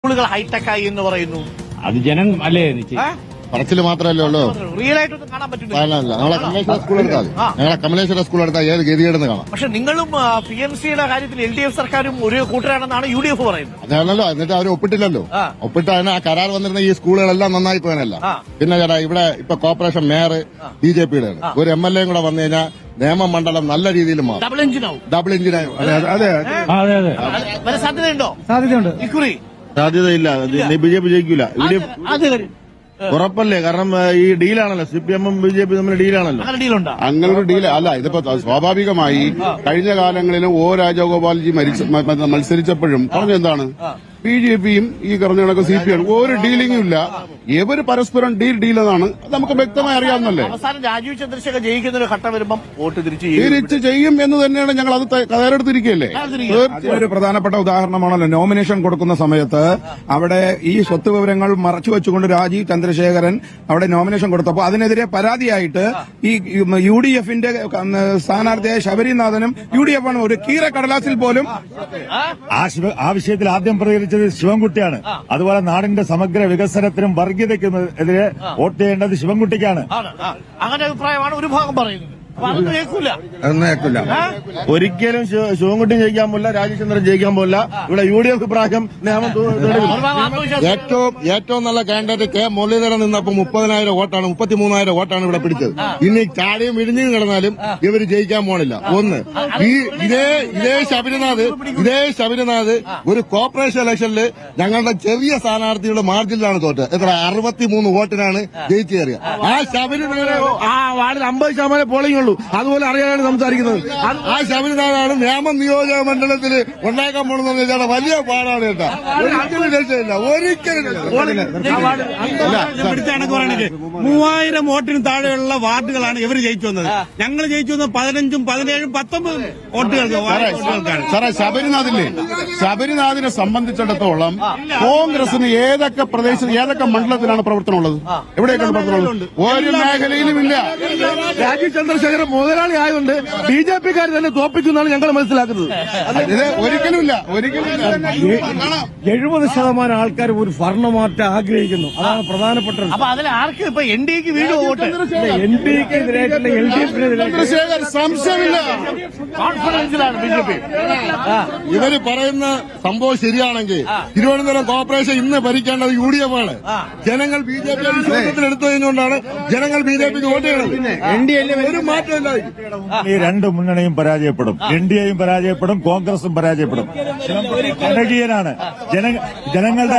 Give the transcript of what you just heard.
സ്കൂളുകൾ ഹൈടെക്കായി എന്ന് പറയുന്നു. അത് ജനം അല്ലേ പറച്ചില് മാത്രമല്ലേ ഉള്ളൂ. റിയൽ ആയിട്ടൊന്നും കാണാൻ പറ്റുന്നില്ല. ഞങ്ങളെ കമലേശ്വര സ്കൂൾ എടുത്താൽ ഞങ്ങളെ കമലേശ്വര സ്കൂൾ എടുത്താൽ ഏത് ഗതികേടെന്ന് കാണാം. പക്ഷെ നിങ്ങളും PMCയുടെ കാര്യത്തിൽ LDF സർക്കാരും ഒരു കൂട്ടരാണെന്നാണ് UDF പറയുന്നത്. അതാണല്ലോ. എന്നിട്ട് അവർ ഒപ്പിട്ടില്ലല്ലോ. ഒപ്പിട്ട് അതിന് ആ കരാർ വന്നിരുന്ന ഈ സ്കൂളുകളെല്ലാം നന്നായി പോകാനല്ല. പിന്നെ ചേട്ടാ ഇവിടെ ഇപ്പൊ കോർപ്പറേഷൻ മേയർ BJPയുടെ ഒരു MLA കൂടെ വന്നു കഴിഞ്ഞാൽ നിയമമണ്ഡലം നല്ല രീതിയിൽ മാറും. ഡബിൾ എഞ്ചിനാവും. ഡബിൾ എഞ്ചിനായി. അതെ വല്ല സാധ്യതയുണ്ടോ? സാധ്യതയുണ്ട്. ഇക്കുറി സാധ്യതയില്ല. BJP ജയിക്കൂല. അത് ഉറപ്പല്ലേ? കാരണം ഈ ഡീലാണല്ലോ. CPM BJP തമ്മിൽ ഡീലാണല്ലോ. അങ്ങനെ ഡീലുണ്ടോ? അങ്ങനെ ഒരു ഡീൽ അല്ല. ഇതിപ്പോ സ്വാഭാവികമായി കഴിഞ്ഞ കാലങ്ങളിലും രാജഗോപാൽജി മത്സരിച്ചപ്പോഴും പറഞ്ഞെന്താണ് BJPയും ഈ പറഞ്ഞ കണക്ക് CPM ഒരു ഡീലിംഗും ഇല്ല. ഇവര് പരസ്പരം ഡീൽ എന്നാണ് നമുക്ക് വ്യക്തമായി അറിയാവുന്നല്ലേ. അവസാനം രാജീവ് ചന്ദ്രശേഖർ ജയിക്കുന്ന ഒരു ഘട്ടം വരുമ്പം വോട്ട് തിരിച്ച് ചെയ്യും എന്ന് തന്നെയാണ് ഞങ്ങൾ അത് തയ്യാറെടുത്തിരിക്കുകയല്ലേ. ഒരു പ്രധാനപ്പെട്ട ഉദാഹരണമാണല്ലോ നോമിനേഷൻ കൊടുക്കുന്ന സമയത്ത് അവിടെ ഈ സ്വത്ത് വിവരങ്ങൾ മറച്ചുവെച്ചുകൊണ്ട് രാജീവ് ചന്ദ്രശേഖരൻ അവിടെ നോമിനേഷൻ കൊടുത്തപ്പോൾ അതിനെതിരെ പരാതിയായിട്ട് ഈ UDFന്റെ സ്ഥാനാർത്ഥിയായ ശബരിനാഥനും UDF ആണ് ഒരു കീറ കടലാസിൽ പോലും ആ വിഷയത്തിൽ ആദ്യം പ്രതികരിച്ചത് ശിവൻകുട്ടിയാണ്. അതുപോലെ നാടിന്റെ സമഗ്ര വികസനത്തിനും വർഗീയതയ്ക്കും എതിരെ വോട്ട് ചെയ്യേണ്ടത് ശിവൻകുട്ടിക്കാണ്. അങ്ങനെ അഭിപ്രായമാണ് ഒരു ഭാഗം പറയുന്നത്. അതൊന്നും കേൾക്കൂല. ഒരിക്കലും ശിവൻകുട്ടി ജയിക്കാൻ പോലില്ല. രാജചന്ദ്രൻ ജയിക്കാൻ പോലില്ല. ഇവിടെ UDF ഇപ്രാവശ്യം നിയമം ഏറ്റവും നല്ല കാൻഡിഡേറ്റ് K മുരളീധരൻ നിന്നപ്പോ 30,000 വോട്ടാണ് 33,000 വോട്ടാണ് ഇവിടെ പിടിച്ചത്. ഇനി ചാടിയും ഇടിഞ്ഞും കിടന്നാലും ഇവര് ജയിക്കാൻ പോണില്ല. ഒന്ന് ഇതേ ശബരിനാഥ് ഒരു കോർപ്പറേഷൻ ഇലക്ഷനിൽ ഞങ്ങളുടെ ചെറിയ സ്ഥാനാർത്ഥിയുടെ മാർജിനിലാണ് തോറ്റത്. എത്ര 63 വോട്ടിനാണ് ജയിച്ചു കയറിയത്. ആ ശബരിനാഥ് ആ വാർഡിൽ 50% പോളിംഗ് ഉള്ളൂ. അതുപോലെ അറിയാനാണ് സംസാരിക്കുന്നത്. ആ ശബരിനാഥാണ് നിയമ നിയോജക മണ്ഡലത്തിൽ ഉണ്ടാക്കാൻ പോണെന്ന് വെച്ചാൽ വലിയ പാടാണ് കേട്ടാ. ഒരിക്കലും രക്ഷയില്ല. ഒരിക്കലും 3000 വോട്ടിന് താഴെയുള്ള വാർഡുകളാണ് ഇവർ ജയിച്ചു വന്നത്. ഞങ്ങൾ ജയിച്ചു വന്നത് 15, 17, 19 വോട്ടുകൾക്കാണ്. സാറേ ശബരിനാഥിനെ സംബന്ധിച്ചിടത്തോളം കോൺഗ്രസിന് ഏതൊക്കെ പ്രദേശത്ത് ഏതൊക്കെ മണ്ഡലത്തിലാണ് പ്രവർത്തനമുള്ളത്? എവിടെയൊക്കെയാണ് പ്രവർത്തനമുള്ളത്? ഒരു മേഖലയിലുമില്ല. രാജീവ് ചന്ദ്രശേഖരൻ മുതലാളി ആയതുകൊണ്ട് BJPക്കാർ തന്നെ തോപ്പിക്കുന്നതാണ് ഞങ്ങൾ മനസ്സിലാക്കുന്നത്. ഒരിക്കലുമില്ല. 70% ആൾക്കാർ ഒരു ഭരണമാറ്റം ആഗ്രഹിക്കുന്നു. അതാണ് പ്രധാനപ്പെട്ടത്. അപ്പൊ അതിൽ ആർക്ക് ഇപ്പൊ NDAക്ക് വീണ്ടും വോട്ട്? NDAക്കെതിരായിട്ടുള്ള ചന്ദ്രശേഖർ സംശയമില്ല. കോൺഫിഡൻസിലാണ് BJP. ഇവര് പറയുന്ന സംഭവം ശരിയാണെങ്കിൽ തിരുവനന്തപുരം കോർപ്പറേഷൻ ഇന്ന് ഭരിക്കേണ്ടത് UDF ആണ്. ജനങ്ങൾ BJP വിശ്വാസത്തിൽ എടുത്തു കഴിഞ്ഞുകൊണ്ടാണ് ജനങ്ങൾ BJPക്ക് വോട്ട് ചെയ്യുന്നത്. ഒരു മാറ്റമില്ല. ഈ രണ്ട് മുന്നണിയും പരാജയപ്പെടും. NDAയും പരാജയപ്പെടും, കോൺഗ്രസും പരാജയപ്പെടും. ജനകീയനാണ്. ജനങ്ങളുടെ